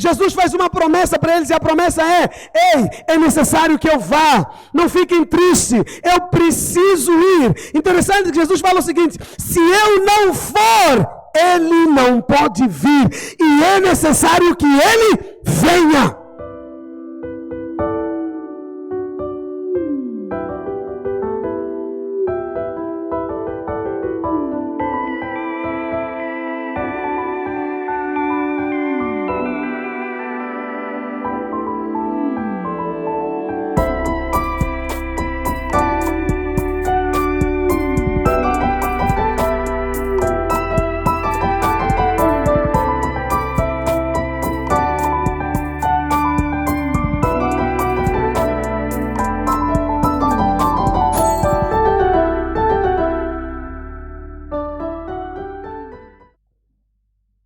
Jesus faz uma promessa para eles e a promessa é: ei, é necessário que eu vá, não fiquem tristes, eu preciso ir. Interessante que Jesus fala o seguinte: se eu não for, ele não pode vir, e é necessário que ele venha.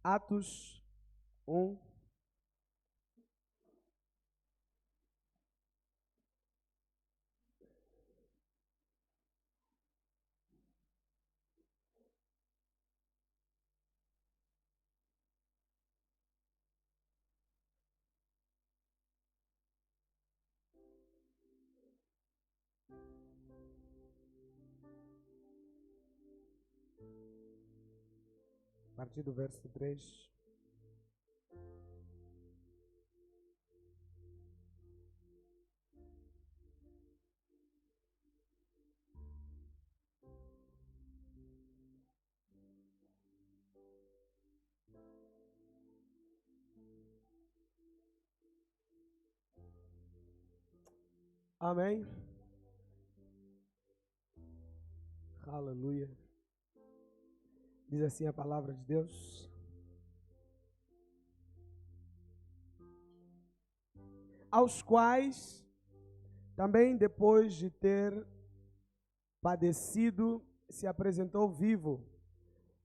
Atos 1. A partir do verso 3. Amém. Aleluia. Diz assim a palavra de Deus: aos quais também, depois de ter padecido, se apresentou vivo,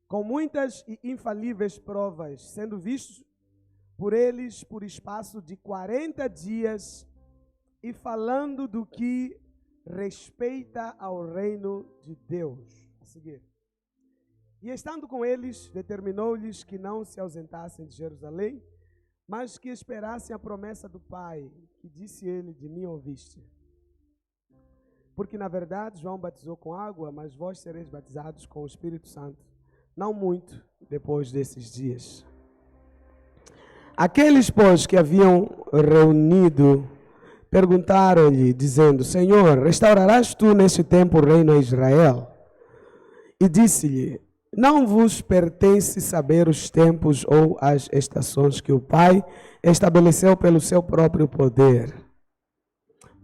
com muitas e infalíveis provas, sendo visto por eles por espaço de 40 dias, e falando do que respeita ao reino de Deus. A seguir. E estando com eles, determinou-lhes que não se ausentassem de Jerusalém, mas que esperassem a promessa do Pai, que disse ele: de mim ouviste. Porque na verdade João batizou com água, mas vós sereis batizados com o Espírito Santo, não muito depois desses dias. Aqueles, pois, que haviam reunido, perguntaram-lhe, dizendo: Senhor, restaurarás tu neste tempo o reino a Israel? E disse-lhe: não vos pertence saber os tempos ou as estações que o Pai estabeleceu pelo seu próprio poder.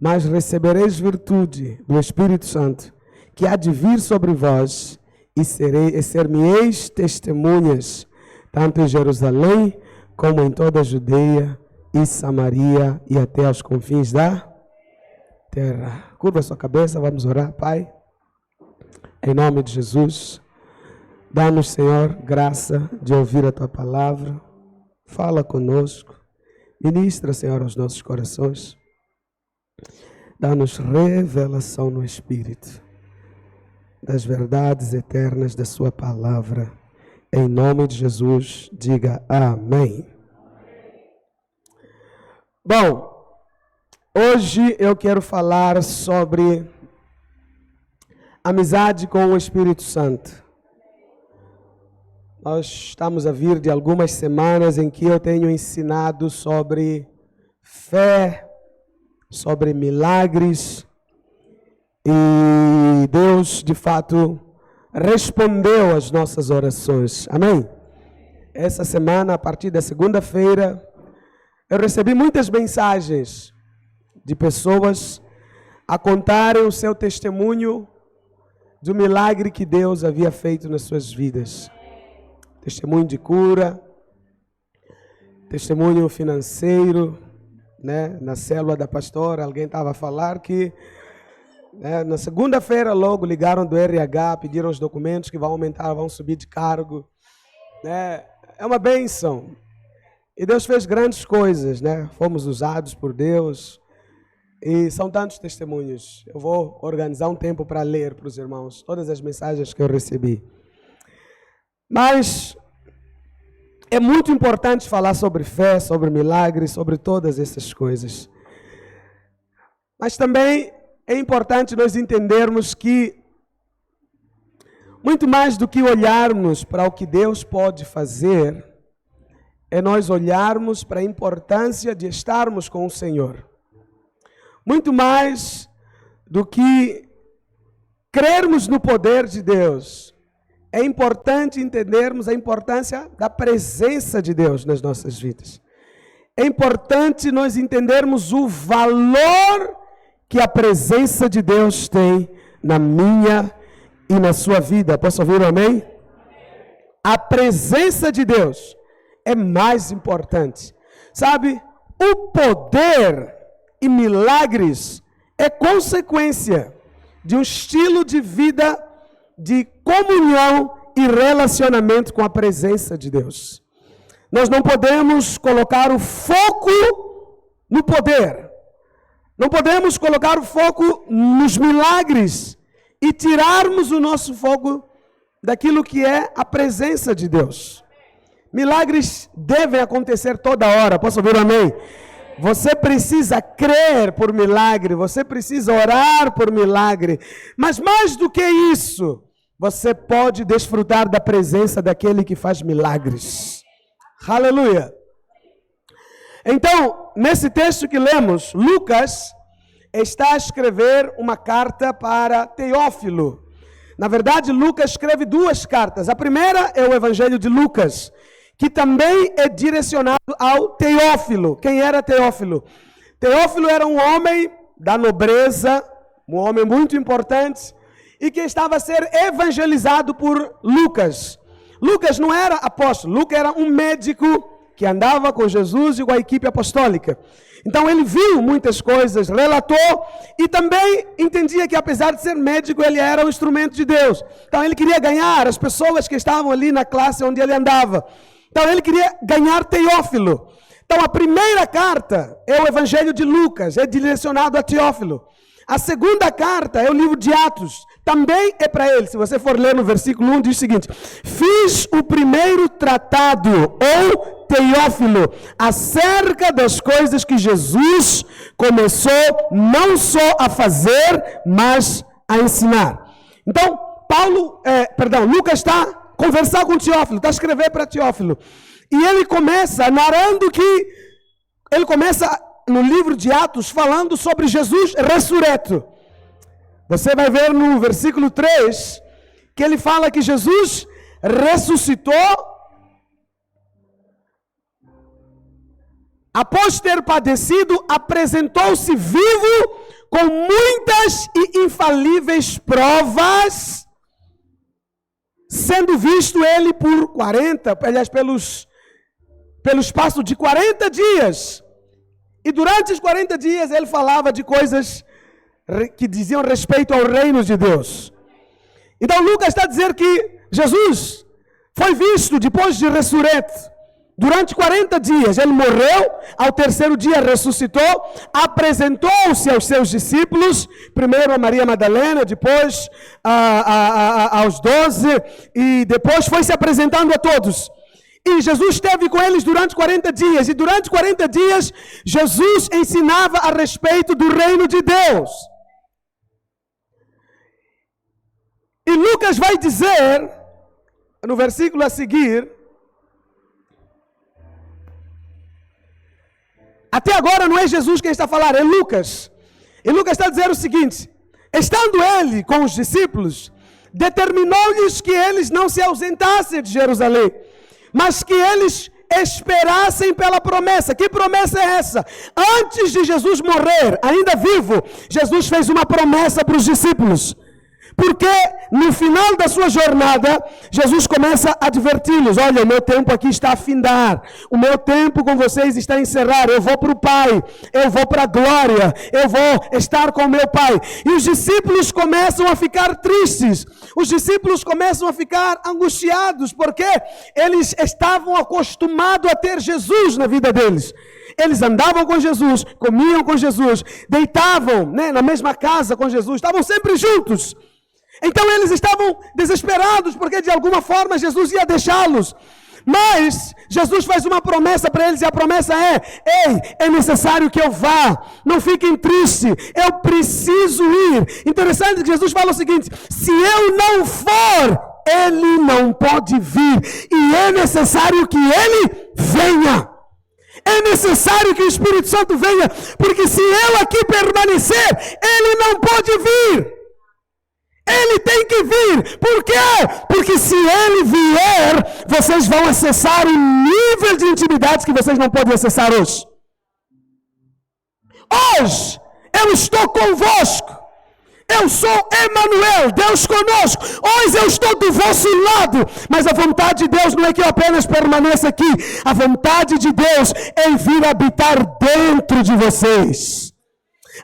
Mas recebereis virtude do Espírito Santo, que há de vir sobre vós, e ser-me-eis testemunhas, tanto em Jerusalém, como em toda a Judeia e Samaria, e até aos confins da terra. Curva a sua cabeça, vamos orar. Pai, em nome de Jesus, dá-nos, Senhor, graça de ouvir a Tua palavra. Fala conosco. Ministra, Senhor, aos nossos corações. Dá-nos revelação no Espírito das verdades eternas da Sua palavra. Em nome de Jesus, diga amém. Bom, hoje eu quero falar sobre amizade com o Espírito Santo. Nós estamos a vir de algumas semanas em que eu tenho ensinado sobre fé, sobre milagres, e Deus, de fato, respondeu às nossas orações. Amém? Essa semana, a partir da segunda-feira, eu recebi muitas mensagens de pessoas a contarem o seu testemunho do milagre que Deus havia feito nas suas vidas. Testemunho de cura, testemunho financeiro, né? Na célula da pastora, alguém estava a falar que na segunda-feira logo ligaram do RH, pediram os documentos que vão aumentar, vão subir de cargo. Né? É uma bênção. E Deus fez grandes coisas, né? Fomos usados por Deus. E são tantos testemunhos. Eu vou organizar um tempo para ler para os irmãos todas as mensagens que eu recebi. Mas é muito importante falar sobre fé, sobre milagres, sobre todas essas coisas. Mas também é importante nós entendermos que, muito mais do que olharmos para o que Deus pode fazer, é nós olharmos para a importância de estarmos com o Senhor. Muito mais do que crermos no poder de Deus, é importante entendermos a importância da presença de Deus nas nossas vidas. É importante nós entendermos o valor que a presença de Deus tem na minha e na sua vida. Posso ouvir um amém? A presença de Deus é mais importante. Sabe, o poder e milagres é consequência de um estilo de vida de comunhão e relacionamento com a presença de Deus. Nós não podemos colocar o foco no poder. Não podemos colocar o foco nos milagres e tirarmos o nosso foco daquilo que é a presença de Deus. Milagres devem acontecer toda hora. Posso ouvir um amém? Você precisa crer por milagre, você precisa orar por milagre. Mas mais do que isso, você pode desfrutar da presença daquele que faz milagres. Aleluia! Então, nesse texto que lemos, Lucas está a escrever uma carta para Teófilo. Na verdade, Lucas escreve duas cartas. A primeira é o Evangelho de Lucas, que também é direcionado ao Teófilo. Quem era Teófilo? Teófilo era um homem da nobreza, um homem muito importante, e que estava a ser evangelizado por Lucas. Lucas não era apóstolo, Lucas era um médico que andava com Jesus e com a equipe apostólica. Então ele viu muitas coisas, relatou e também entendia que apesar de ser médico, ele era um instrumento de Deus. Então ele queria ganhar as pessoas que estavam ali na classe onde ele andava. Então ele queria ganhar Teófilo. Então a primeira carta é o Evangelho de Lucas, é direcionado a Teófilo. A segunda carta é o livro de Atos, também é para ele. Se você for ler no versículo 1, diz o seguinte: fiz o primeiro tratado, ou Teófilo, acerca das coisas que Jesus começou não só a fazer, mas a ensinar. Então, Lucas está a conversar com Teófilo, está a escrever para Teófilo. E ele começa narrando que, ele começa no livro de Atos falando sobre Jesus ressurreto. Você vai ver no versículo 3 que ele fala que Jesus ressuscitou após ter padecido, apresentou-se vivo com muitas e infalíveis provas, sendo visto ele pelo espaço de 40 dias. E durante os 40 dias ele falava de coisas que diziam respeito ao reino de Deus. Então Lucas está a dizer que Jesus foi visto depois de ressurreto. Durante 40 dias ele morreu, ao terceiro dia ressuscitou, apresentou-se aos seus discípulos, primeiro a Maria Madalena, depois aos 12, e depois foi se apresentando a todos. E Jesus esteve com eles durante 40 dias. E durante 40 dias, Jesus ensinava a respeito do reino de Deus. E Lucas vai dizer, no versículo a seguir, até agora não é Jesus quem está a falar, é Lucas. E Lucas está a dizer o seguinte: estando ele com os discípulos, determinou-lhes que eles não se ausentassem de Jerusalém, mas que eles esperassem pela promessa. Que promessa é essa? Antes de Jesus morrer, ainda vivo, Jesus fez uma promessa para os discípulos. Porque no final da sua jornada, Jesus começa a adverti-los: olha, o meu tempo aqui está a findar, o meu tempo com vocês está a encerrar, eu vou para o Pai, eu vou para a glória, eu vou estar com o meu Pai. E os discípulos começam a ficar tristes, os discípulos começam a ficar angustiados, porque eles estavam acostumados a ter Jesus na vida deles. Eles andavam com Jesus, comiam com Jesus, deitavam, na mesma casa com Jesus, estavam sempre juntos. Então eles estavam desesperados, porque de alguma forma Jesus ia deixá-los. Mas Jesus faz uma promessa para eles, e a promessa é: ei, é necessário que eu vá, não fiquem tristes, eu preciso ir. Interessante que Jesus fala o seguinte: se eu não for, ele não pode vir, e é necessário que ele venha. É necessário que o Espírito Santo venha, porque se eu aqui permanecer, ele não pode vir. Ele tem que vir. Por quê? Porque se ele vier, vocês vão acessar um nível de intimidade que vocês não podem acessar hoje. Hoje, eu estou convosco. Eu sou Emmanuel, Deus conosco. Hoje eu estou do vosso lado. Mas a vontade de Deus não é que eu apenas permaneça aqui. A vontade de Deus é vir habitar dentro de vocês.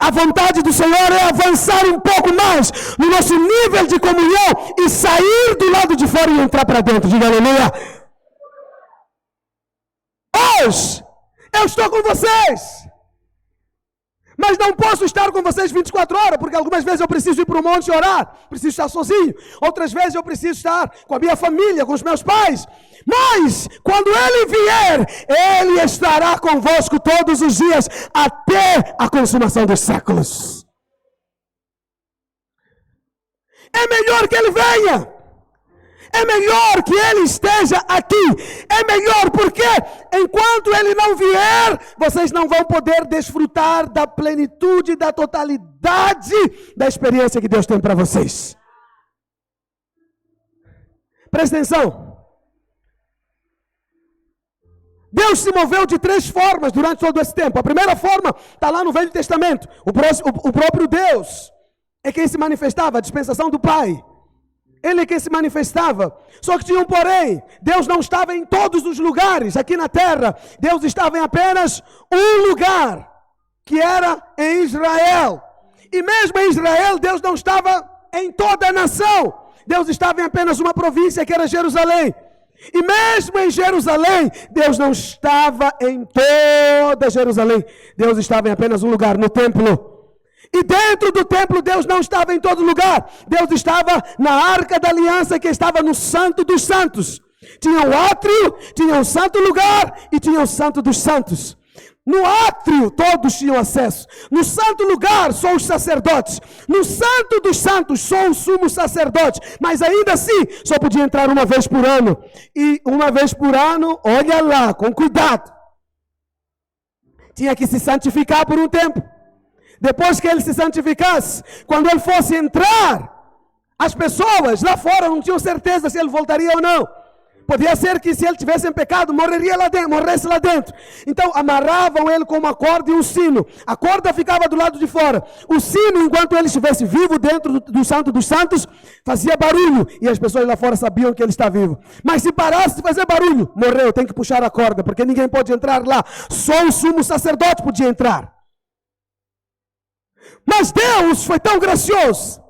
A vontade do Senhor é avançar um pouco mais no nosso nível de comunhão e sair do lado de fora e entrar para dentro. Diga aleluia. Hoje eu estou com vocês. Mas não posso estar com vocês 24 horas, porque algumas vezes eu preciso ir para o monte orar, preciso estar sozinho. Outras vezes eu preciso estar com a minha família, com os meus pais. Mas, quando Ele vier, Ele estará convosco todos os dias, até a consumação dos séculos. É melhor que Ele venha. É melhor que Ele esteja aqui. É melhor porque enquanto Ele não vier, vocês não vão poder desfrutar da plenitude, da totalidade da experiência que Deus tem para vocês. Presta atenção. Deus se moveu de 3 formas durante todo esse tempo. A primeira forma está lá no Velho Testamento. O próprio Deus é quem se manifestava, a dispensação do Pai. Ele é quem se manifestava. Só que tinha um porém. Deus não estava em todos os lugares aqui na terra. Deus estava em apenas um lugar, que era em Israel. E mesmo em Israel, Deus não estava em toda a nação. Deus estava em apenas uma província, que era Jerusalém. E mesmo em Jerusalém, Deus não estava em toda Jerusalém. Deus estava em apenas um lugar, no templo. E dentro do templo, Deus não estava em todo lugar. Deus estava na Arca da Aliança, que estava no Santo dos Santos. Tinha o átrio, tinha o santo lugar e tinha o Santo dos Santos. No átrio, todos tinham acesso. No santo lugar, só os sacerdotes. No Santo dos Santos, só o sumo sacerdote. Mas ainda assim, só podia entrar uma vez por ano. E uma vez por ano, olha lá, com cuidado. Tinha que se santificar por um tempo. Depois que ele se santificasse, quando ele fosse entrar, as pessoas lá fora não tinham certeza se ele voltaria ou não. Podia ser que se ele tivesse em pecado, morresse lá dentro. Então amarravam ele com uma corda e um sino. A corda ficava do lado de fora. O sino, enquanto ele estivesse vivo dentro do Santo dos Santos, fazia barulho. E as pessoas lá fora sabiam que ele está vivo. Mas se parasse de fazer barulho, morreu, tem que puxar a corda, porque ninguém pode entrar lá. Só o sumo sacerdote podia entrar. Mas Deus foi tão gracioso.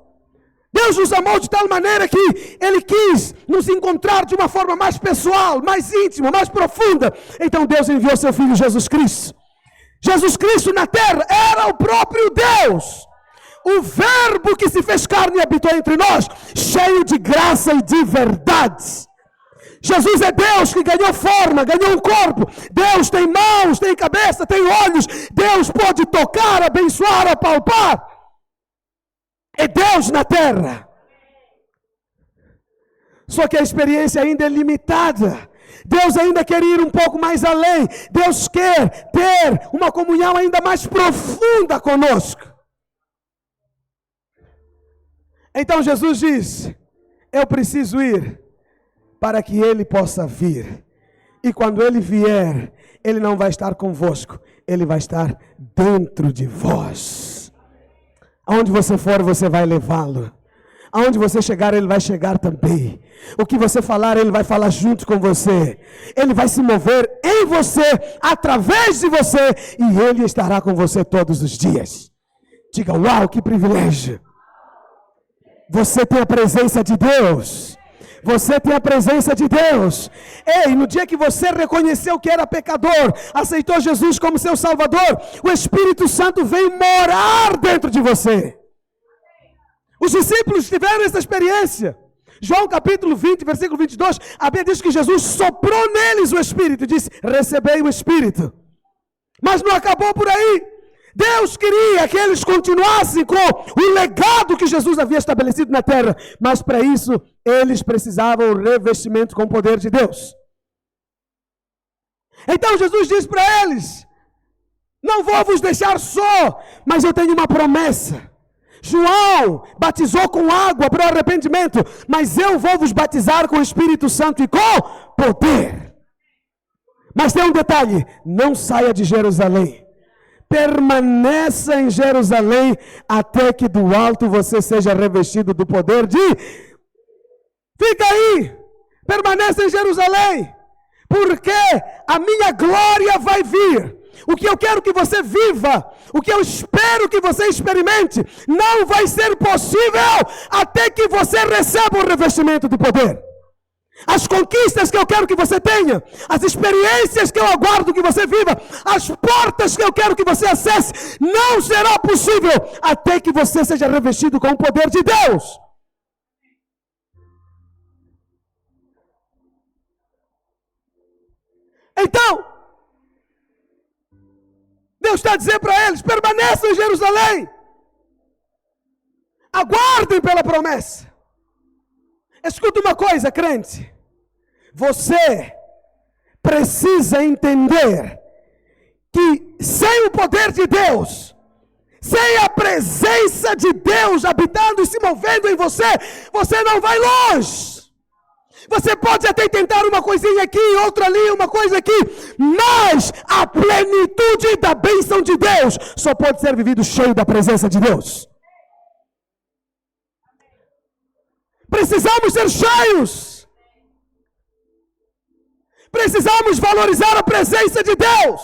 Deus nos amou de tal maneira que Ele quis nos encontrar de uma forma mais pessoal, mais íntima, mais profunda. Então Deus enviou seu Filho Jesus Cristo. Jesus Cristo na terra era o próprio Deus. O Verbo que se fez carne e habitou entre nós, cheio de graça e de verdade. Jesus é Deus que ganhou forma, ganhou um corpo. Deus tem mãos, tem cabeça, tem olhos. Deus pode tocar, abençoar, apalpar. É Deus na terra. Só que a experiência ainda é limitada. Deus ainda quer ir um pouco mais além. Deus quer ter uma comunhão ainda mais profunda conosco. Então Jesus diz: eu preciso ir para que Ele possa vir. E quando Ele vier, Ele não vai estar convosco, Ele vai estar dentro de vós. Aonde você for, você vai levá-lo. Aonde você chegar, Ele vai chegar também. O que você falar, Ele vai falar junto com você. Ele vai se mover em você, através de você, e Ele estará com você todos os dias. Diga: uau, que privilégio! Você tem a presença de Deus. Você tem a presença de Deus. Ei, no dia que você reconheceu que era pecador, aceitou Jesus como seu Salvador, o Espírito Santo veio morar dentro de você. Os discípulos tiveram essa experiência. João capítulo 20, versículo 22, a Bíblia diz que Jesus soprou neles o Espírito e disse, recebei o Espírito. Mas não acabou por aí. Deus queria que eles continuassem com o legado que Jesus havia estabelecido na terra. Mas para isso, eles precisavam o revestimento com o poder de Deus. Então Jesus diz para eles, não vou vos deixar só, mas eu tenho uma promessa. João batizou com água para o arrependimento, mas eu vou vos batizar com o Espírito Santo e com poder. Mas tem um detalhe, não saia de Jerusalém. Permaneça em Jerusalém até que do alto você seja revestido do poder de... Fica aí, permaneça em Jerusalém, porque a minha glória vai vir. O que eu quero que você viva, o que eu espero que você experimente, não vai ser possível até que você receba o revestimento do poder. As conquistas que eu quero que você tenha, as experiências que eu aguardo que você viva, as portas que eu quero que você acesse, não será possível até que você seja revestido com o poder de Deus. Então, Deus está dizendo para eles, permaneçam em Jerusalém. Aguardem pela promessa. Escuta uma coisa, crente. Você precisa entender que sem o poder de Deus, sem a presença de Deus habitando e se movendo em você, você não vai longe. Você pode até tentar uma coisinha aqui, outra ali, uma coisa aqui, mas a plenitude da bênção de Deus só pode ser vivido cheio da presença de Deus. Precisamos ser cheios. Precisamos valorizar a presença de Deus.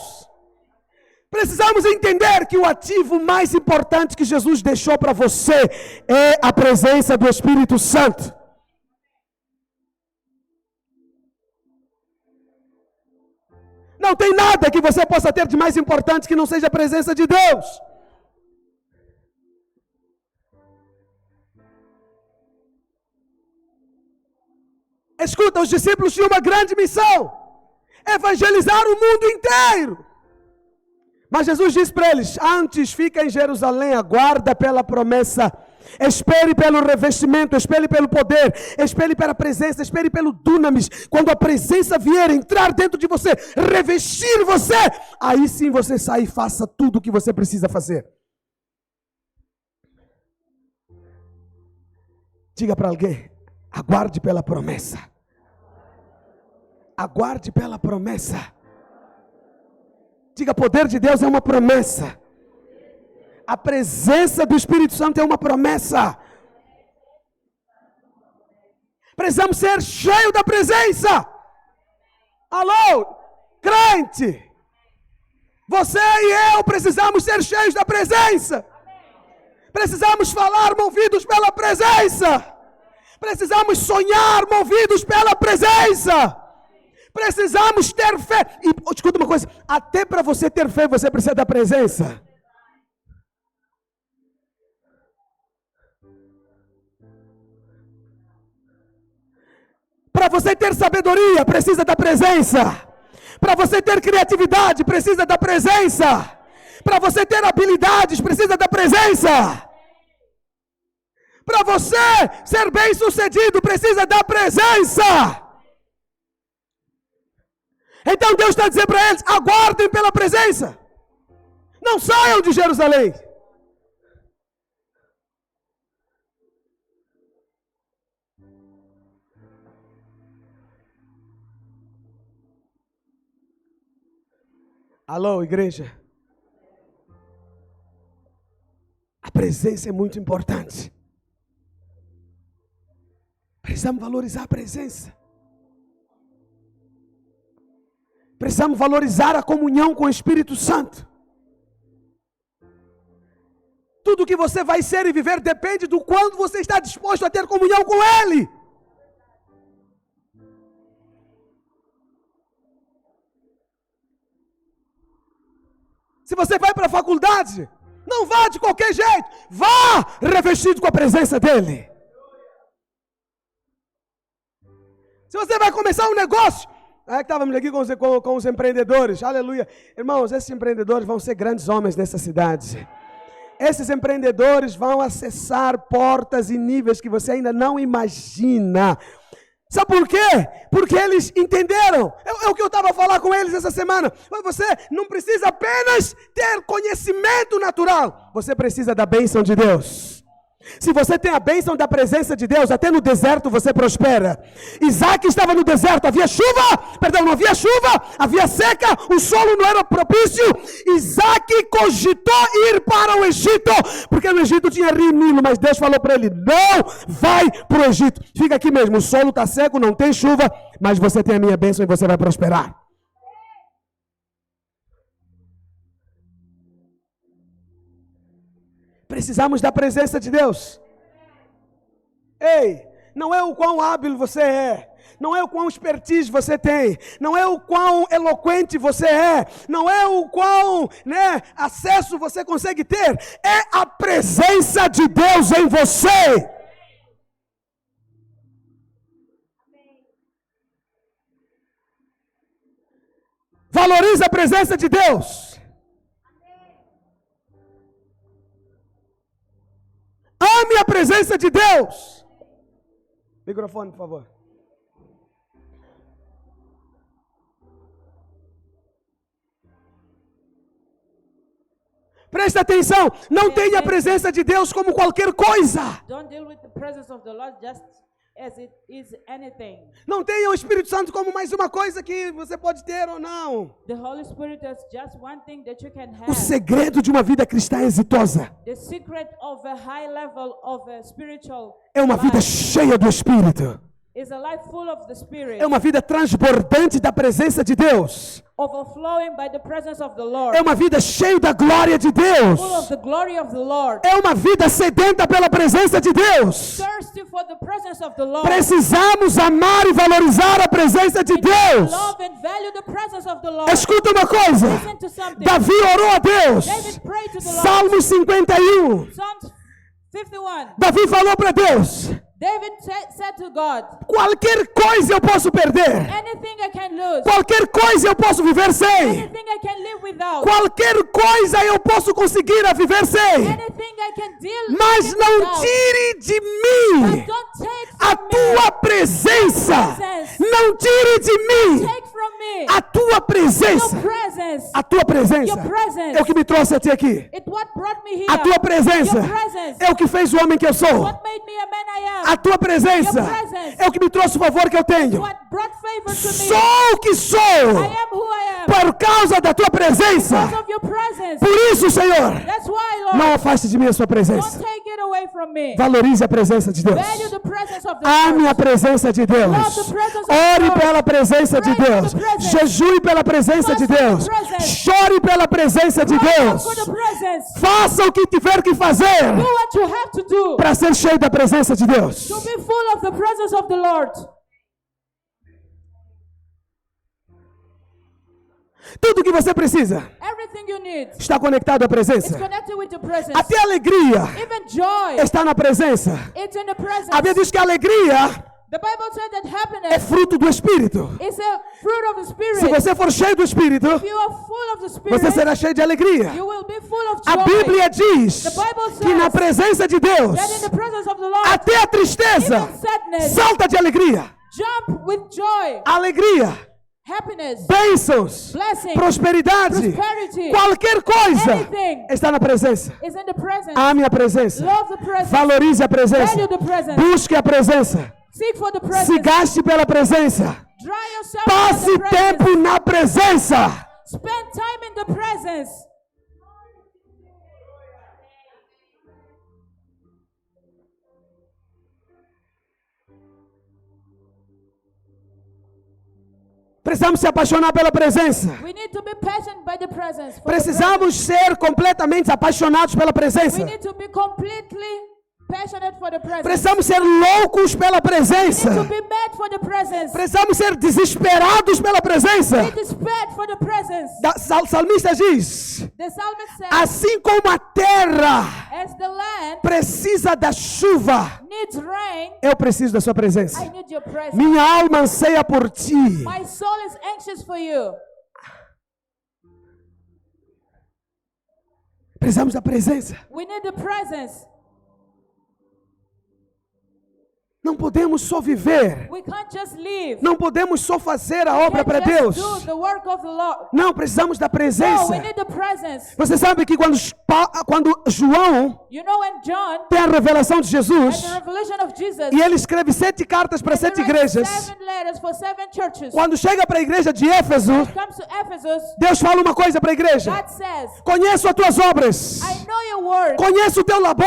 Precisamos entender que o ativo mais importante que Jesus deixou para você é a presença do Espírito Santo. Não tem nada que você possa ter de mais importante que não seja a presença de Deus. Escuta, os discípulos tinham uma grande missão: evangelizar o mundo inteiro. Mas Jesus disse para eles, antes fica em Jerusalém, aguarda pela promessa, espere pelo revestimento, espere pelo poder, espere pela presença, espere pelo dunamis. Quando a presença vier, entrar dentro de você, revestir você, aí sim você sai e faça tudo o que você precisa fazer. Diga para alguém, aguarde pela promessa. Aguarde pela promessa. Diga, poder de Deus é uma promessa. A presença do Espírito Santo é uma promessa. Precisamos ser cheios da presença. Alô, crente. Você e eu precisamos ser cheios da presença. Precisamos falar movidos pela presença. Precisamos sonhar movidos pela presença. Precisamos ter fé. E escuta uma coisa, até para você ter fé, você precisa da presença. Para você ter sabedoria, precisa da presença. Para você ter criatividade, precisa da presença. Para você ter habilidades, precisa da presença. Para você ser bem sucedido, precisa da presença. Então Deus está dizendo para eles, aguardem pela presença. Não saiam de Jerusalém. Alô, igreja. A presença é muito importante. Precisamos valorizar a presença. Precisamos valorizar a comunhão com o Espírito Santo. Tudo que você vai ser e viver depende do quanto você está disposto a ter comunhão com Ele. Se você vai para a faculdade, não vá de qualquer jeito. Vá revestido com a presença dEle. Se você vai começar um negócio, que estávamos aqui com os empreendedores, aleluia. Irmãos, esses empreendedores vão ser grandes homens nessa cidade. Esses empreendedores vão acessar portas e níveis que você ainda não imagina. Sabe por quê? Porque eles entenderam. É o que eu estava a falar com eles essa semana. Você não precisa apenas ter conhecimento natural. Você precisa da bênção de Deus. Se você tem a bênção da presença de Deus, até no deserto você prospera. Isaac estava no deserto, havia não havia chuva, havia seca, o solo não era propício. Isaac cogitou ir para o Egito, porque no Egito tinha rio Nilo, mas Deus falou para ele, não vai para o Egito. Fica aqui mesmo, o solo está seco, não tem chuva, mas você tem a minha bênção e você vai prosperar. Precisamos da presença de Deus. Ei, não é o quão hábil você é, não é o quão expertise você tem, não é o quão eloquente você é, não é o quão acesso você consegue ter, é a presença de Deus em você. Valorize a presença de Deus. Ame a presença de Deus. Microfone, por favor. Presta atenção, não tenha a presença de Deus como qualquer coisa. Don't deal with the presence of the Lord just as it is anything. Não tenha o Espírito Santo como mais uma coisa que você pode ter ou não. The Holy Spirit is just one thing that you can have. O segredo de uma vida cristã exitosa The secret of a high level of a spiritual é uma vida life cheia do Espírito. is a life full of the Spirit. É uma vida transbordante da presença de Deus. Overflowing by the presence of the Lord. É uma vida cheia da glória de Deus. Full of the glory of the Lord. É uma vida sedenta pela presença de Deus. Thirsty for the presence of the Lord. Precisamos amar e valorizar a presença de Deus. Love and value the presence of the Lord. Escuta uma coisa. Listen to something. Davi orou a Deus. David prayed to the Lord. Salmos 51. Psalms 51. Davi falou para Deus: David said to God, qualquer coisa eu posso perder. anything I can lose, Qualquer coisa eu posso viver sem. anything I can live without, Qualquer coisa eu posso conseguir a viver sem. anything I can deal Mas with não without. tire de But mim don't take a from tua me. presença. Presence. Não tire de mim Take from me a tua presença. your presence. A tua presença Your presence. é o que me trouxe até aqui. It's what brought me here. A tua presença Your presence. é o que fez o homem que eu sou. What made me a man I am. A tua presença Your presence. é o que me trouxe o favor que eu tenho. What brought favor to me. Sou o que sou I am who I am. por causa da tua presença. Because of your presence. Por isso, Senhor, That's why, Lord, não afaste de mim a sua don't presença. take it away from me. Valorize a presença de Deus. Value the presence of the Ame a Lord. presença de Deus. Love the presence of Ore the Lord. pela presença de Pray Deus. for the presence. Jejue pela presença de Fast for the Deus. presence. Chore pela presença de Cry out Deus. for the presence. Faça o que tiver que fazer Do what you have to do para ser cheio da presença de Deus. to be full of the presence of the Lord. Tudo que você precisa Everything you need está conectado à is presença. connected with the presence. Até a alegria Even joy, está na presença. it's in the presence. A Bíblia diz que a alegria The Bible said that é happiness fruto do Espírito. is a fruit of the Spirit. Se você for cheio do Espírito, If you are full of the Spirit, você será cheio de alegria. you will be full of joy. A Bíblia diz The Bible says que na presença de Deus, that in the presence of the Lord, até a tristeza even sadness, salta de alegria. jump with joy, Alegria, happiness, bênçãos, blessing, prosperidade, prosperity, qualquer coisa anything está na presença. is in the presence. Ame a presença. Love the presence. Valorize a presença. Value the presence. Busque a presença. Seek for the Se presence. gaste pela presença. Dry yourself Passe in the presence. tempo na presença. Spend time in the presence. Precisamos se apaixonar pela presença. We need to be passionate by the presence. For the Precisamos ser completamente apaixonados pela presence. presença. We need to be completely passionate for the presence. Precisamos ser loucos pela We presença. need to be mad for the presence. Precisamos ser desesperados pela presença. Be desperate for the presence. O salmista diz: The psalmist says, assim como a terra as the land precisa da chuva, needs rain, eu preciso da sua presença. I need your presence. Minha alma anseia por ti. My soul is anxious for you. Precisamos da presença. We need the presence. Não podemos só viver. We can't just live. Não podemos só fazer a obra Can't para just Deus. do the work of the Lord. Não, precisamos da No, presença. we need the presence. Você sabe que quando João You know when John tem a revelação de had Jesus the revelation of Jesus, e ele escreve 7 cartas para he 7 writes igrejas. 7 letters for 7 churches. Quando chega para a igreja de Éfeso, Comes to Ephesus, Deus fala uma coisa para a igreja: God says, conheço as tuas obras, I know your work. conheço o teu labor,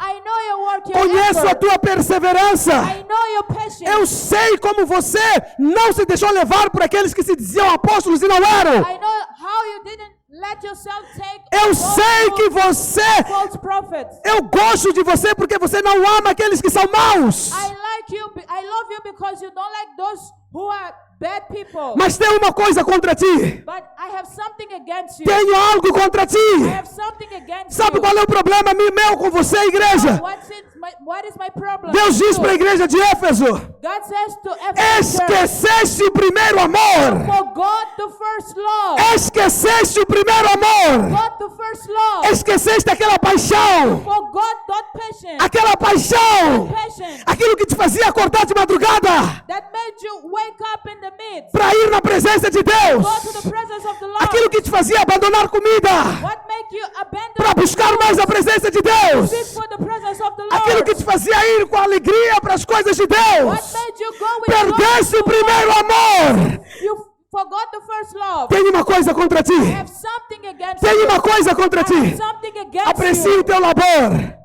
I know your work, your conheço a effort. tua perseverança. I know your passion. Eu sei como você não se deixou levar por aqueles que se diziam apóstolos e não eram. I know how you didn't let yourself take Eu sei que você, false prophets. eu gosto de você porque você não ama aqueles que são maus. I like you. I love you because you don't like those who are bad people. Mas tem uma coisa contra ti. But I have something against you. Tenho algo contra ti. I have something against Sabe you. qual é o problema meu com você, igreja? What is my problem? Deus with diz you? para a igreja de Éfeso: God says to Ephesus, esqueceste o primeiro amor. forgot the first love. Esqueceste o primeiro amor. Forgot the first love. Esqueceste aquela paixão. Forgot that passion. Aquela paixão. Passion Aquilo que te fazia acordar de madrugada that made you wake up in the midst. para ir na presença de Deus. Go to the presence of the Lord. Aquilo que te fazia abandonar comida What make you abandon para buscar mais a presença de Deus. seek for the presence of the Lord? Aquilo que te fazia ir com alegria para as coisas de What Deus. made you go with Perdeste o joy? primeiro amor. You forgot the first love. Tenho uma coisa contra ti. I have something against Tenho you. uma coisa contra I ti. have something against Aprecie you. o teu labor.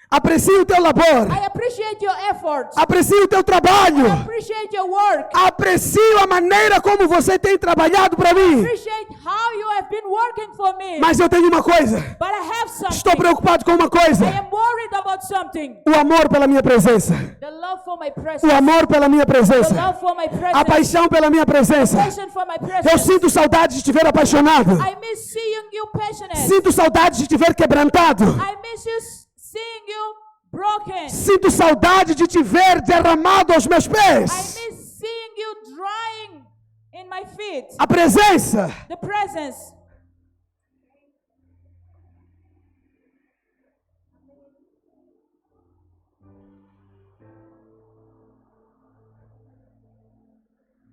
Aprecie o teu labor. I appreciate your efforts. Aprecie o teu trabalho. I appreciate your work. Aprecio a maneira como você tem trabalhado para mim. Appreciate how you have been working for me. Mas eu tenho uma coisa. But I have Estou something. preocupado com uma coisa. I am worried about something. O amor pela minha presença. The love for my O presence. amor pela minha The presença. love for my A presence. paixão pela minha presença. Passion for my Eu presence. sinto saudade de te ver apaixonado. I miss seeing you passionate. Sinto saudade de te ver quebrantado. I miss you seeing you broken. Sinto saudade de te ver derramado aos meus I pés. miss seeing you drying in my feet. A presença. The presence.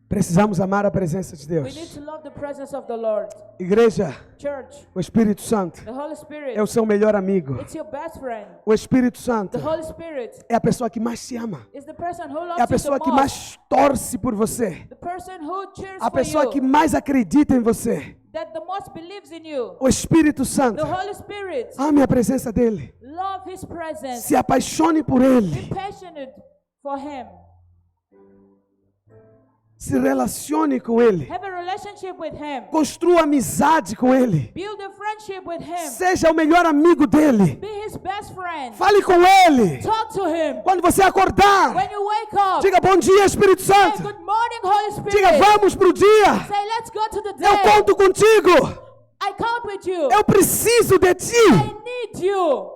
Precisamos amar a presença de We need Deus. to love the presence of the Lord. Igreja, Church, o Espírito Santo the Holy Spirit. é o seu melhor amigo. It's your best friend. O Espírito Santo The Holy Spirit é a pessoa que mais te ama. is the person who É a loves you pessoa the que most. mais torce por você. The person who cheers A for pessoa que you. mais acredita em você. That the most believes in you. O Espírito Santo. The Holy Spirit. Ame a presença dele. Love His presence. Se apaixone por ele. Be passionate for Him. Se relacione com ele. Have a relationship with Him. Construa amizade com ele. Build a friendship with Him. Seja o melhor amigo dele. Be His best friend. Fale com ele. Talk to Him. Quando você acordar, When you wake up, diga bom dia, Espírito say Santo. good morning, Holy Spirit. Diga vamos pro dia. Say let's go to the Eu day. conto contigo. I count with you. Eu preciso de ti. I need you.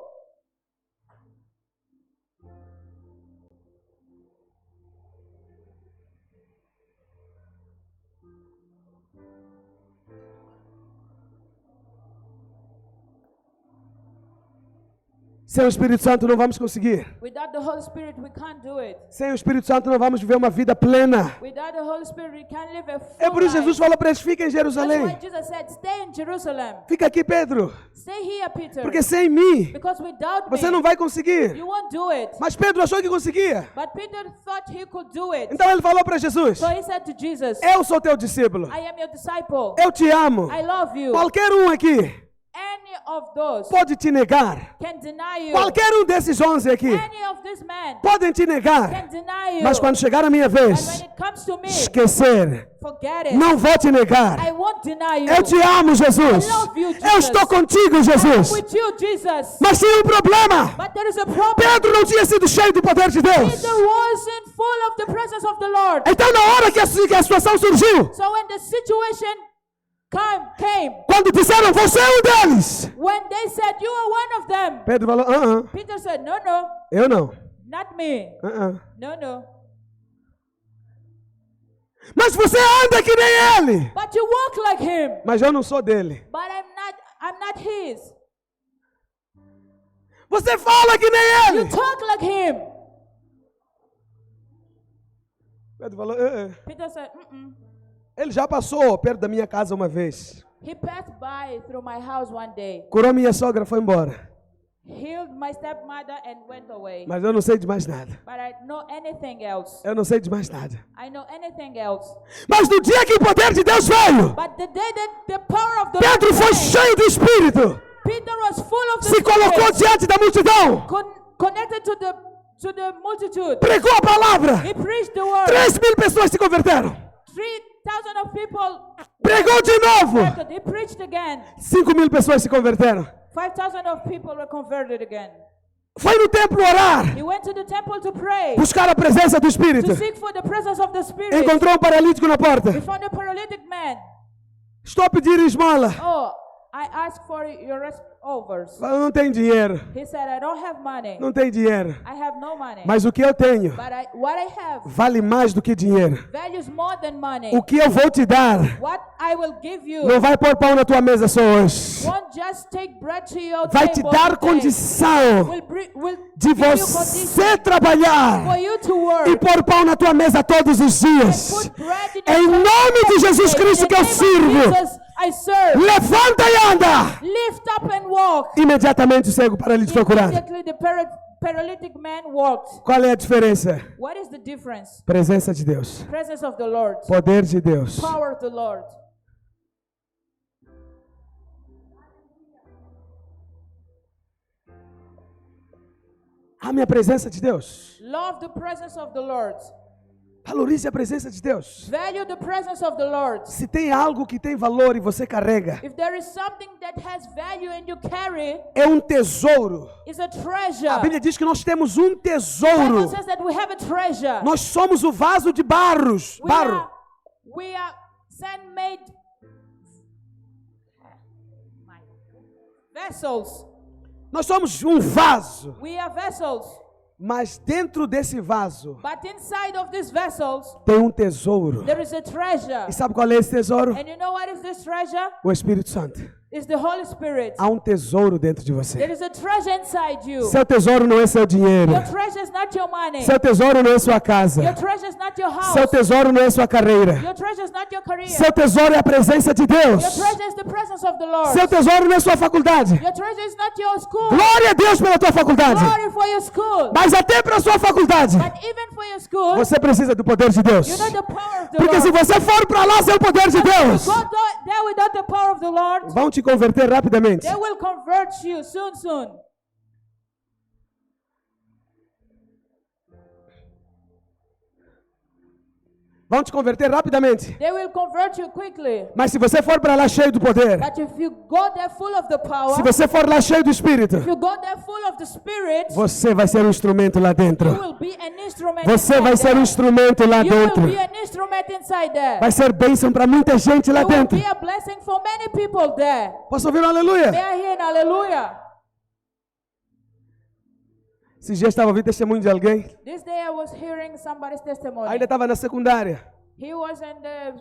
Sem o Espírito Santo não vamos conseguir. Without the Holy Spirit, we can't do it. Sem o Espírito Santo não vamos viver uma vida plena. Without the Holy Spirit, we can't live a full É por isso que life. Jesus falou para eles, fiquem em That's why Jerusalém. Jesus said, stay in Jerusalem. Fica aqui, Pedro. Stay here, Peter. Porque sem mim, Because without você me, não vai conseguir. you won't do it. Mas Pedro achou que conseguia. But Peter thought he could do it. Então ele falou para Jesus, So he said to Jesus, eu sou teu discípulo. I am your disciple. Eu te amo. I love you. Qualquer um aqui Any of those pode te negar. can deny you. Qualquer um desses 11 aqui Any of these men podem te negar. can deny you. Mas quando chegar a minha And when vez, it comes to me, esquecer. forget it. Não vou te negar. I won't deny you. Eu te amo, Jesus. I love you, Eu Jesus. estou contigo, Jesus. With you, Jesus. Mas tinha um problema. But there is a problem. Pedro não tinha sido cheio do poder de Deus. Peter wasn't full of the presence of the Lord. Então, na hora que a situação surgiu, So when the situation came, quando disseram, você é um deles, when they said, you are one of them, Pedro falou, Peter said, no, no, eu não. not me. No, no. Mas você anda que nem ele. But you walk like him. Mas eu não sou dele. But I'm not his. Você fala que nem You ele. talk like him. Pedro falou, Peter said, mm-mm. Ele já passou perto da minha casa uma vez. He passed by through my house one day, Curou minha sogra, foi embora. healed my stepmother and went away. Mas eu não sei de mais nada. But I know anything else. Eu não sei de mais nada. I know anything else. Mas no dia que o poder de Deus veio, But the day that the power of the Pedro Lord foi came, cheio do Espírito. Peter was full of the Se colocou Spirit, diante da multidão. connected to the multitude. Pregou a palavra. He preached the word. 3.000 pessoas se converteram. 3,000 of people. Pregou de novo. He preached again. 5.000 pessoas se converteram. 5,000 of people were converted again. Foi no templo orar. He went to the temple to pray, Buscar a presença do Espírito. to seek for the presence of the Spirit. Encontrou um paralítico na porta. He found a paralytic man. Estou a pedir esmola. Oh, I asked for your overs. Falou, não tem dinheiro. He said, I don't have money. Não tem dinheiro. I have no money. Mas o que eu tenho But what I have vale mais do que dinheiro. values more than money. O que eu vou te dar What I will give you não vai pôr pão na tua mesa só hoje. won't just take bread to your Vai te table dar today. condição Will de give you você condition trabalhar for you to work. e pôr pão na tua mesa todos os dias. Put bread in Em your table nome de Jesus today. Cristo In the que eu name of sirvo. Jesus, I serve. Levanta e anda. Lift up and walk. Imediatamente o cego paralítico foi curado. Immediately the paralytic man walked. Qual é a diferença? What is the difference? Presença de Deus. Presence of the Lord. Poder de Deus. Power of the Lord. Ame a presença de Deus. Love the presence of the Lord. Valorize a presença de Deus. Value the presence of the Lord. Se tem algo que tem valor e você carrega, If there is something that has value and you carry, é um tesouro. it's a treasure. A Bíblia diz que nós temos um The Bible tesouro. says that we have a treasure. Nós somos o vaso de barros. Barro. We are sand-made vessels. Nós somos um vaso. We are vessels. Mas dentro desse vaso But inside of these vessels, tem um tesouro. there is a treasure. E sabe qual é esse tesouro? And you know what is this treasure? O Espírito Santo. It's the Holy Spirit. Há um tesouro dentro de There você. is a treasure inside you. Seu tesouro não é seu dinheiro. Your treasure is not your money. Seu tesouro não é sua casa. Your treasure is not your house. Seu tesouro não é sua carreira. Your treasure is not your career. Seu tesouro é a presença de Deus. Your treasure is the presence of the Lord. Seu tesouro não é sua faculdade. Your treasure is not your school. Glória a Deus pela tua faculdade. Glory for your school. Mas até para a sua faculdade, But even for your school, você precisa do poder de Deus. you need the power of the Porque se Lord. você for para lá sem o poder de Deus, Go there without the power of the Lord, vão te converter rapidamente. they will convert you soon. Vão te converter rapidamente. They will convert you quickly. Mas se você for para lá cheio do poder, But if you go there full of the power, se você for lá cheio do Espírito, if you go there full of the Spirit, você vai ser um instrumento lá you dentro. will be an instrument Você inside vai ser um there. instrumento lá You will dentro. be an instrument inside there. Vai ser bênção para muita gente lá You will dentro. be a blessing for many people there. Posso ouvir um aleluia? They are here, hallelujah. Esses dias estava ouvindo testemunho de alguém. This day I was hearing somebody's testimony. Ainda estava na secundária. He was in the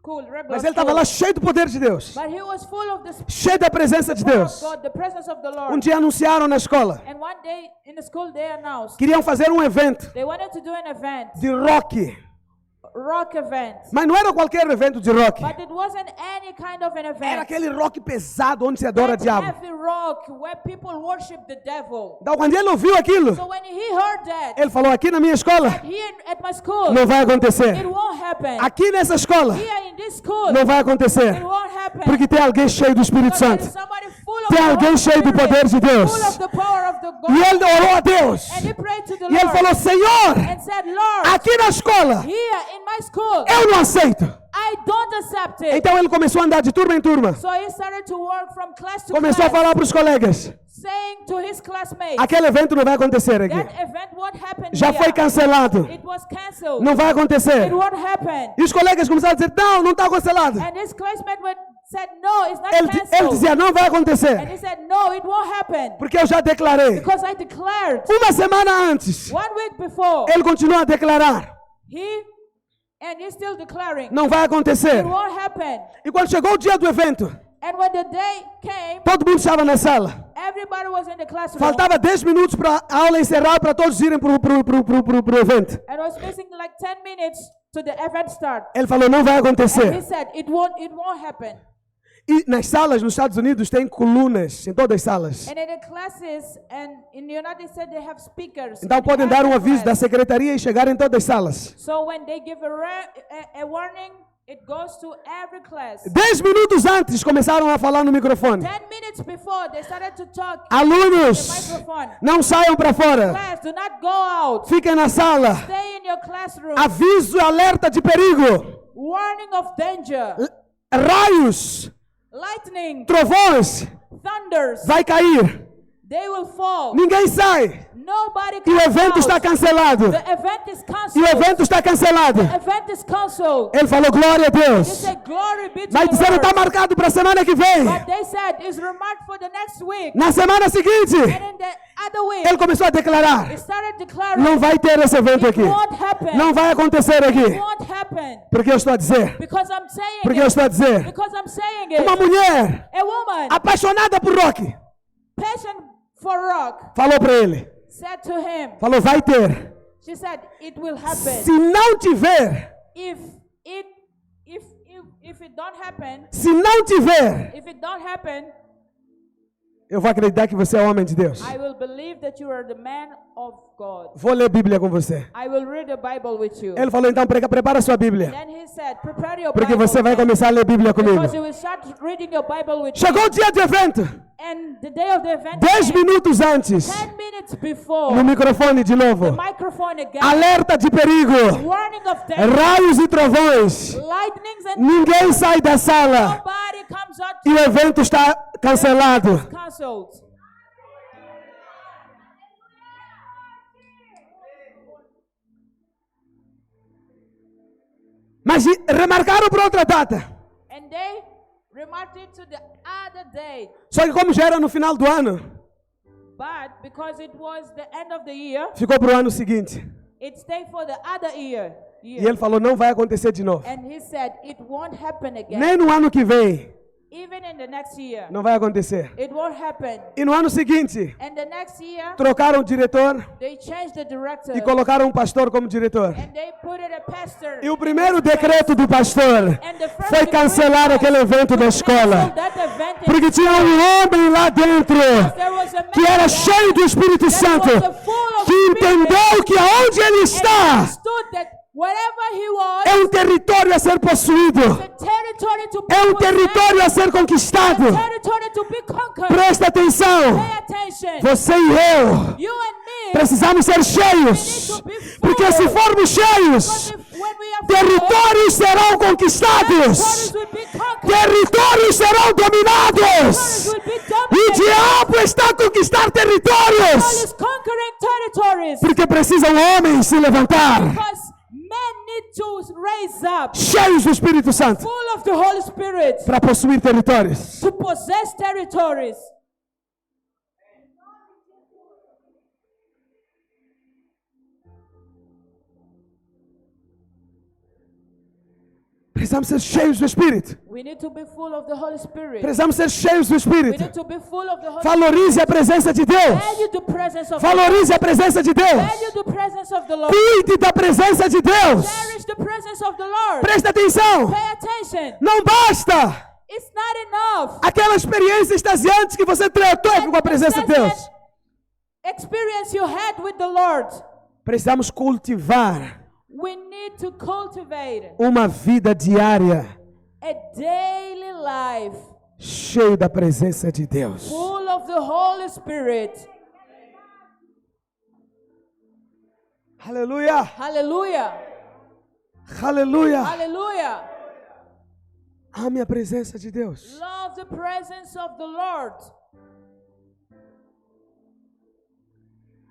school, regular Mas ele estava school. lá cheio do poder de Deus. But he was full of the Spirit Cheio da presença de of Deus. God, the presence of the Lord. Um dia anunciaram na escola. And one day in the school they announced Queriam fazer um evento they wanted to do an event, de rock. rock event. Mas não era qualquer evento de rock. But it wasn't any kind of an Era event. aquele rock pesado onde se adora That diabo. heavy rock where people worship the devil. Então quando ele ouviu aquilo, So when he heard that, ele falou, aqui na minha escola here at my school, não vai it acontecer. won't happen. Aqui nessa escola Here in this school, não vai it acontecer. won't happen. Porque tem alguém cheio do Espírito Because there Santo. is somebody full of Tem the alguém Holy cheio do Spirit, poder de Deus. full of the power of the God. E ele orou a Deus. And he prayed to the E ele Lord falou, Senhor, and said, Lord, aqui na escola, here in my school, eu não aceito. I don't accept it. Então ele começou a andar de turma em turma. So he started to work from class to Começou a class, falar para os colegas, saying to his classmates, aquele evento não vai acontecer aqui. that event won't happen Já here. foi cancelado. It was cancelled. Não vai acontecer. It won't happen. E os colegas começaram a dizer, não está cancelado. And his classmate said, no, it's not Ele cancelled. dizia, não vai And acontecer. he said, no, it won't happen. Porque eu já declarei. Because I declared Uma semana antes, 1 week before, ele continua a declarar. and he's still declaring, Não vai acontecer. it won't happen. E quando chegou o dia do evento, And when the day came, todo mundo estava na sala. everybody was in the classroom. Faltava 10 minutos para a aula encerrar, para todos irem para o evento. And it was missing like 10 minutes to the event start. Ele falou, não vai And he acontecer. said, it won't happen. E nas salas nos Estados Unidos tem colunas, em todas as salas. And in the classes and in the United States they have speakers. Então in podem every dar um aviso da class. secretaria e chegar em todas as salas. So when they give a warning, it goes to every class. 10 minutos antes começaram a falar no microfone. 10 minutes before they started to talk Alunos, in the microphone. não saiam para fora. Class, do not go out. Fiquem na sala. Stay in your classroom. Aviso, alerta de perigo. Warning of danger. Raios, Lightning. trovões, Thunders. vai cair. They will fall. Ninguém sai. Nobody E o comes evento out. está cancelado. The event is E o cancelled. evento está cancelado. The event is cancelled. Ele falou, glória a They Deus. said, glory be to Mas the disseram, Lord. está marcado para a semana que vem. But they said, it's remarked for the next week. Na semana seguinte, And in the other week, ele começou a declarar, it started declaring, não vai ter esse evento it aqui. won't happen. Não vai acontecer It aqui. won't happen. Porque eu estou a dizer. Because I'm saying Porque eu it. estou a dizer. Because I'm saying Uma it. mulher A woman, apaixonada por rock passion for rock, falou para ele. said to him, Falou, vai ter. she said, it will happen. Se não tiver, If it don't happen, se não tiver, if it don't happen, eu vou acreditar que você é homem de Deus. I will believe that you are the man of God. Vou ler a Bíblia com você. I will read the Bible with you. Ele falou, então prepara a sua Bíblia. Then he said, prepare your Porque Bible. você vai começar a ler a Bíblia comigo. Because you will start reading your Bible with Chegou me. o dia do evento. And the day of the event 10 came, minutos antes, 10 minutes before, no microfone de the novo. microphone again, Alerta de perigo. warning of danger, Raios e trovões. lightnings and Ninguém sai da sala. nobody comes out E o evento está cancelado. cancelled. Mas remarcaram para outra data. And they remarked it to the other day. Só que como já era no final do ano, But because it was the end of the year, ficou para o ano seguinte. it stayed for the other year. E ele falou, não vai acontecer de novo. And he said, it won't happen again. Nem no ano que vem, Even in the next year, não vai acontecer. it won't happen. E no ano seguinte, And the next year, trocaram o diretor they changed the director. e colocaram um pastor como diretor. And they put it a pastor. E o primeiro decreto do pastor And the first foi cancelar decree aquele evento da was escola. cancel that event in Porque tinha um homem lá dentro There was a man que era there cheio do Espírito that Santo, was full of que spirit entendeu que aonde ele and está understood that wherever he was, é um território a ser possuído, the territory to be é um possessed, território a ser conquistado. the territory to be conquered. Presta atenção, Pay attention. você e eu You and me, precisamos ser cheios, porque se formos cheios, when we are territórios serão conquistados, territories will be conquered. territórios serão dominados. Territories will be O dominated. diabo está a conquistar God territórios, is conquering territories porque precisam homens se levantar, because men need to raise up, cheios do Espírito Santo, full of the Holy Spirit, para possuir territórios. to possess territories. Precisamos ser cheios do Espírito. We need to be full of the Holy Spirit. Precisamos ser cheios do We Espírito. need to be full of the Holy Valorize a presença de Deus. Spirit. Value the presence of the Lord. Valorize a presença de Deus. Value the presence of the Lord. Cuide da presença de Deus. Cherish the presence of the Lord. Presta atenção. Pay attention. Não basta It's not enough. aquela experiência extasiante que você teve com a presença de Deus. Experience you had with the Lord. Precisamos cultivar We need to cultivate uma vida diária a daily life cheio da presença de Deus. full of the Holy Spirit. Aleluia! Hallelujah. Aleluia! Hallelujah. Ame a presença de Deus. Love the presence of the Lord.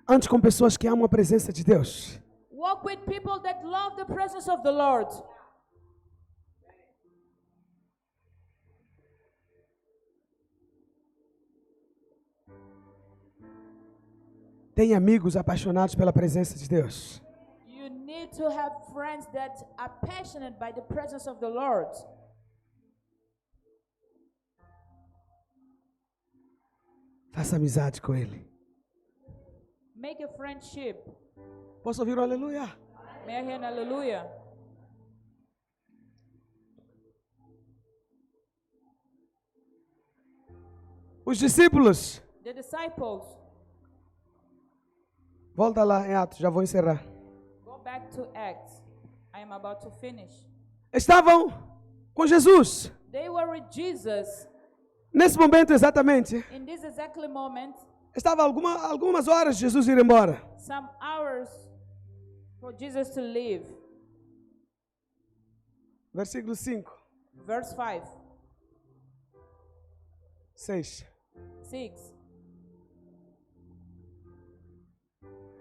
Ande com pessoas que amam a presença de Deus. Walk with people that love the presence of the Lord. Tem amigos apaixonados pela presença de Deus. You need to have friends that are passionate by the presence of the Lord. Faça amizade com Ele. Make a friendship. Posso ouvir um aleluia? May I hear an hallelujah? Os discípulos. The disciples. Volta lá em Atos, já vou encerrar. Go back to Acts. I am about to finish. Estavam com Jesus. They were with Jesus. Nesse momento exatamente, In this exactly moment, estava algumas horas de Jesus ir embora. some hours for Jesus to leave. Versículo 5, Verse 5, 6. 6.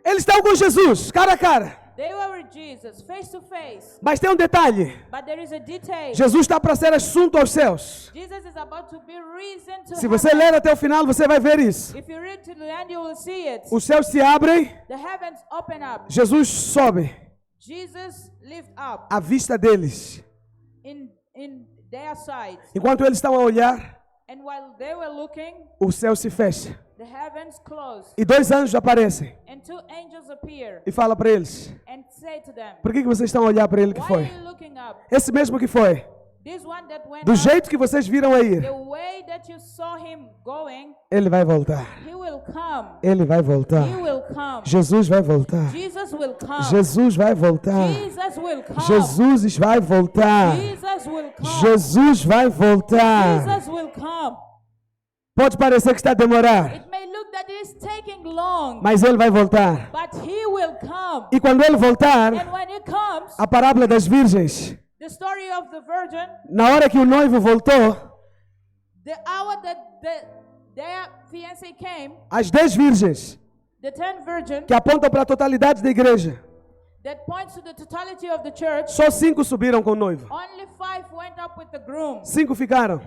Eles estão com Jesus, cara a cara. They were with Jesus, face to face. Mas tem um detalhe. But there is a detail. Jesus está para ser assunto aos céus. Jesus is about to be risen to Se você heaven. ler até o final, você vai ver isso. If you read to the end, you will see it. Os céus se abrem, The heavens open up. Jesus sobe Jesus lift up à vista deles. in their sight. Enquanto eles estão a olhar, And while they were looking, o céu se fecha. the heavens closed. E 2 anjos aparecem And 2 angels appear e fala para eles: and say to them, por que vocês estão a olhar para ele que why foi? are you looking up? Esse mesmo que foi. This one that went Do up, jeito que vocês viram a ir, the way that you saw him going, ele vai voltar. he will come. Ele vai voltar. He will come. Jesus vai voltar. Jesus will come. Jesus vai voltar. Jesus will come. Jesus vai voltar. Jesus will come. Jesus vai voltar. Jesus will come. Pode parecer que está a demorar, It may look that it is taking long, mas ele vai voltar. but he will come. E quando ele voltar, And when he comes, a parábola das virgens, the story of the virgin, na hora que o noivo voltou, the hour that their fiancé came, as 10 virgens, the 10 virgins, que apontam para a totalidade da igreja, that points to the totality of the church, só 5 subiram com o noivo. only 5 went up with the groom. 5 ficaram.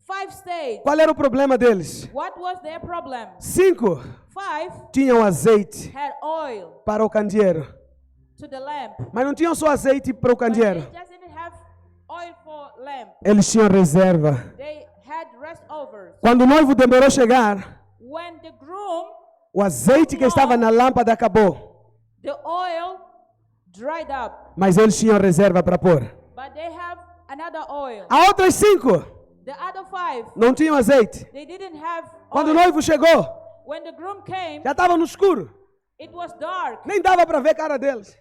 5 stayed. Qual era o problema deles? What was their problem? 5 5 tinham azeite had oil para o candeeiro, to the lamp. mas não tinham só azeite para o But they candeeiro. just didn't have oil for lamp. Eles tinham reserva. They had restovers. Quando o noivo demorou a chegar, When the groom, o azeite que estava na lâmpada acabou, the oil dried up. mas eles tinham reserva para pôr. But they have another oil. A outras 5 The other 5, não tinham azeite. they didn't have Quando o oil. noivo chegou, When the groom came, já estava no escuro. it was dark. Nem dava para ver a cara deles.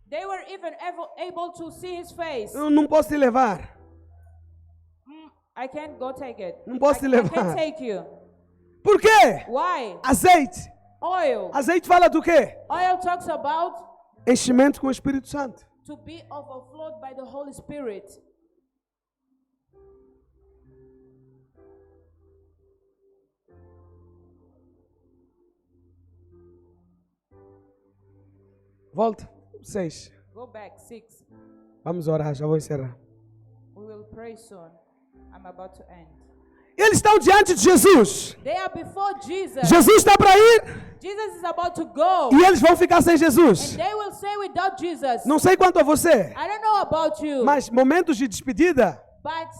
They were even able to see his face. Eu não posso te levar. I can't go take it. Não posso te I levar. can't take you. Por quê? Why? Azeite. Oil. Azeite fala do quê? Oil talks about Enchimento com o Espírito Santo. to be overflowed by the Holy Spirit. Volta. 6. Go back, 6. Vamos orar, já vou encerrar. We will pray soon. I'm about to end. Eles estão diante de Jesus. They are before Jesus. Jesus está para ir Jesus is about to go. e eles vão ficar sem And Jesus. they will say without Jesus. Não sei quanto a você, I don't know about you. mas momentos de despedida But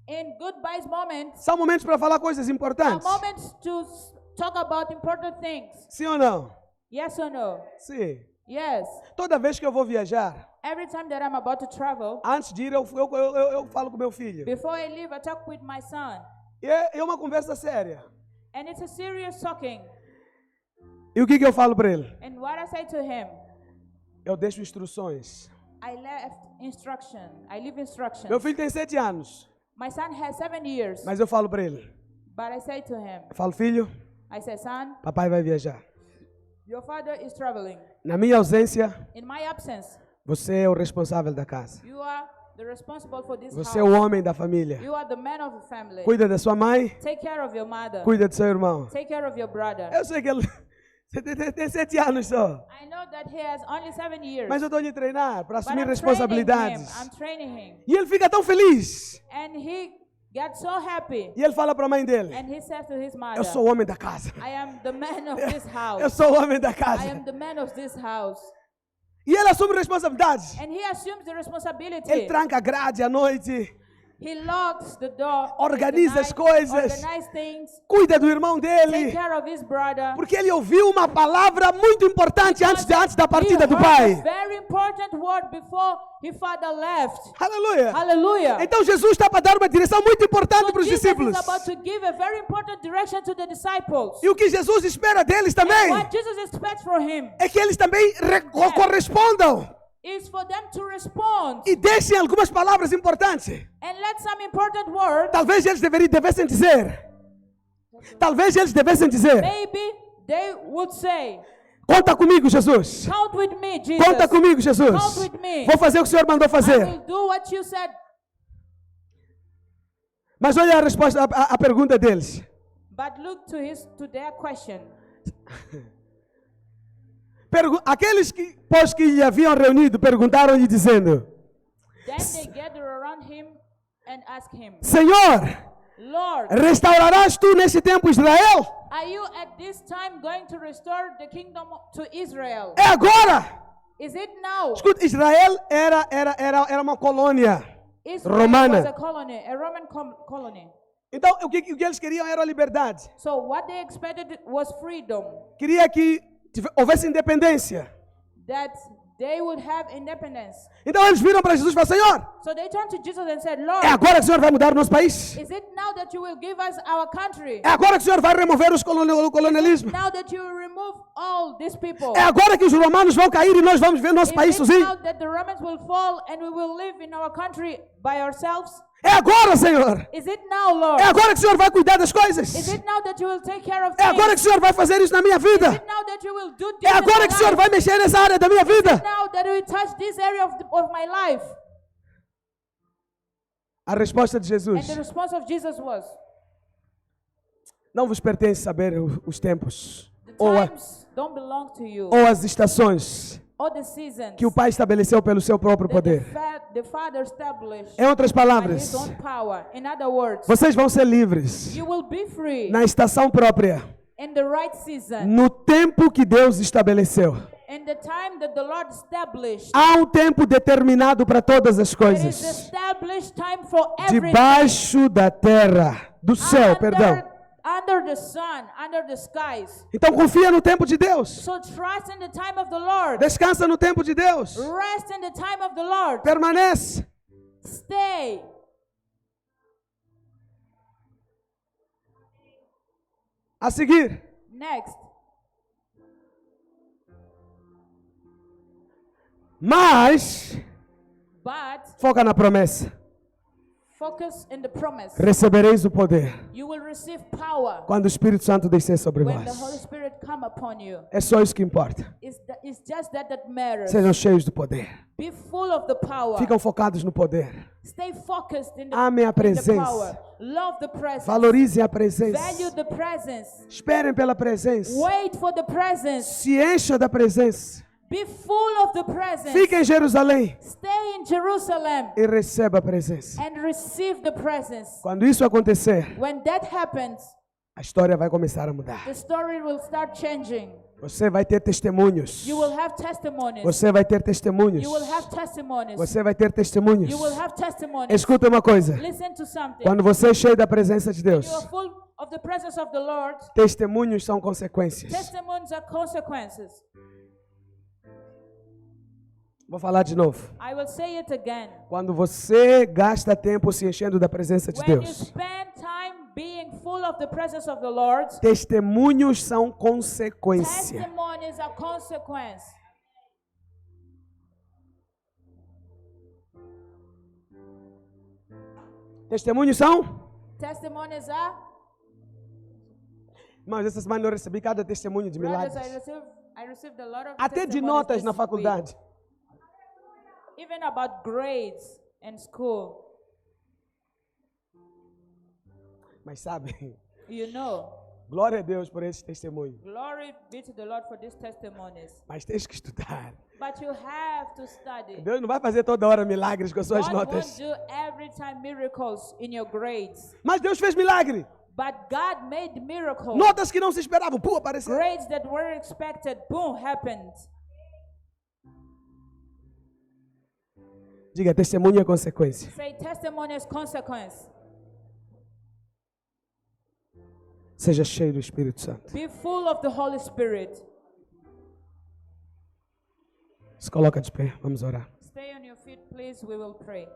in goodbyes moments, são momentos para falar coisas are importantes. moments to talk about important things. Sim ou não? Yes or no? Sim. Yes. Toda vez que eu vou viajar, Every time that I'm about to travel, antes de ir, eu falo com meu filho. before I leave, I talk with my son. E é uma conversa séria. And it's a serious talking. E o que eu falo para ele? And what I say to him, Eu deixo instruções. I left instruction. I leave instructions. Meu filho tem 7 anos. My son has 7 years. Mas eu falo para ele, But I say to him, eu falo, filho, I say, son, papai vai viajar. your father is traveling. Na minha ausência, In my absence, você é o responsável da casa. you are the responsible for this Você é o house. homem da família. You are the man of the family. Cuida da sua mãe, Take care of your mother. cuida do seu irmão. Take care of your brother. Eu sei que ele tem 7 anos só. I know that he has only 7 years. Mas eu estou lhe treinar para But assumir I'm responsabilidades. I'm training him. E ele fica tão feliz. And he gets so happy. E ele fala para a mãe dele, And he says to his mother, eu sou o homem da casa. I am the man of this Eu house. sou o homem da I casa. am the man of this house. E ele assume responsabilidades. And he assumes the responsibility. Ele tranca a grade à noite, He locks the door. Organiza at as the night, coisas. Organize things. cuida do irmão Take dele. care of his brother. Porque ele ouviu uma palavra muito importante antes da partida do He heard a pai. very important word before his father left. Aleluia. Hallelujah. Então Jesus está para dar uma direção muito importante So para os Jesus discípulos. is about to give a very important direction to the disciples. E o que Jesus espera deles também What Jesus expects from him é que eles também correspondam is for them to respond e deixem algumas palavras importantes. and let some important words. Talvez eles devessem dizer. Talvez eles devessem dizer. Maybe they would say, Conta comigo, Jesus. count with me, Jesus. Conta comigo, Jesus. Count with me. Vou fazer o que o Senhor mandou I fazer. will do what you said. Mas olha a resposta, a pergunta deles. But look to their question. Aqueles que, pois que lhe haviam reunido, perguntaram-lhe dizendo: Then they gather around him and ask him, Senhor, Lord, restaurarás tu nesse tempo Israel? are you at this time going to restore the kingdom to Israel? É agora! Is it now? Escuta, Israel era uma colônia Israel romana. was a colony, a Roman colony. Então, o que eles queriam era a liberdade. So what they expected was freedom, Queria que houvesse independência. that they would have independence. Então eles viram para Jesus e falaram: Senhor, So they turned to Jesus and said, Lord, é agora que o Senhor vai mudar o nosso país? is it now that you will give us our country? É agora que o Senhor vai remover o colonialismo? Now that you will remove all these people? É agora que os romanos vão cair e nós vamos ver nosso país Is it sozinho? now that the Romans will fall and we will live in our country by ourselves? É agora, Senhor. Is it now, Lord? É agora que o Senhor vai cuidar das coisas. Is it now that you will take care of É agora que things? o Senhor vai fazer isso na minha Is vida. it now that you will do this É in agora my que o Senhor life? vai mexer nessa área da minha vida. Now that you will touch this area of my life? A resposta de And Jesus: the response of Jesus was, Não vos pertence saber os tempos the ou times don't belong to you, ou as estações or the seasons que o Pai estabeleceu pelo seu próprio that poder. the Father established Em outras by His palavras, own power. In other words, vocês vão ser livres you will be free na estação própria, in the right season, no tempo que Deus estabeleceu. in the time that the Lord established. Há um tempo determinado para todas as There is coisas. established time for everything. Debaixo da terra, do céu, perdão. Under the sun, under the skies. Então confia no tempo de Deus. So trust in the time of the Lord. Descansa no tempo de Deus. Rest in the time of the Lord. Permanece. Stay. A seguir, Next. mas But foca na promessa. focus in the promise. Recebereis o poder You will receive power quando o Espírito Santo descer sobre when the Holy vós. Spirit come upon you. É só isso que importa. It's just that matters. Sejam cheios do poder. Be full of the power. Ficam focados no poder. Stay focused in the, Amem a in the presença. power. Love the presence. Valorizem a presença. Value the presence. Esperem pela presença. Wait for the presence. Se encha da presença. Be full of the presence. Fique em Jerusalém Stay in Jerusalem e receba a presença. and receive the presence. Quando isso acontecer, When that happens, a história vai começar a mudar. the story will start changing. Você vai ter testemunhos. You will have testimonies. Você vai ter testemunhos. You will have testimonies. Você vai ter testemunhos. You will have testimonies. Escuta uma coisa. Listen to something. Quando você é cheio da presença de Deus, You are full of the presence of the Lord. testemunhos são consequências. Testimonies are consequences. Vou falar de novo. I will say it again. Quando você gasta tempo se enchendo da presença de When you Deus, spend time being full of the presence of the Lord, testemunhos são consequência. testimonies are consequence. Testemunhos são? Testimonies are? Irmãos, essa semana eu recebi cada testemunho de Brothers, milagres. I received a lot of Até de testimonies notas this na week. faculdade. Even about grades in school. Mas sabe, You know, glória a Deus por esse testemunho. glory be to the Lord for these testimonies. Mas tens que estudar. But you have to study. Deus não vai fazer toda hora milagres com as suas God won't notas. do every time miracles in your grades. Mas Deus fez milagre. But God made miracles. Notas que não se esperavam, pum, apareceram. Grades that were expected, boom, happened. Diga, testemunho é consequência. Say testimony is consequence. Seja cheio do Espírito Santo. Be full of the Holy Spirit. Se coloca de pé, vamos orar. Stay on your feet, please. We will pray.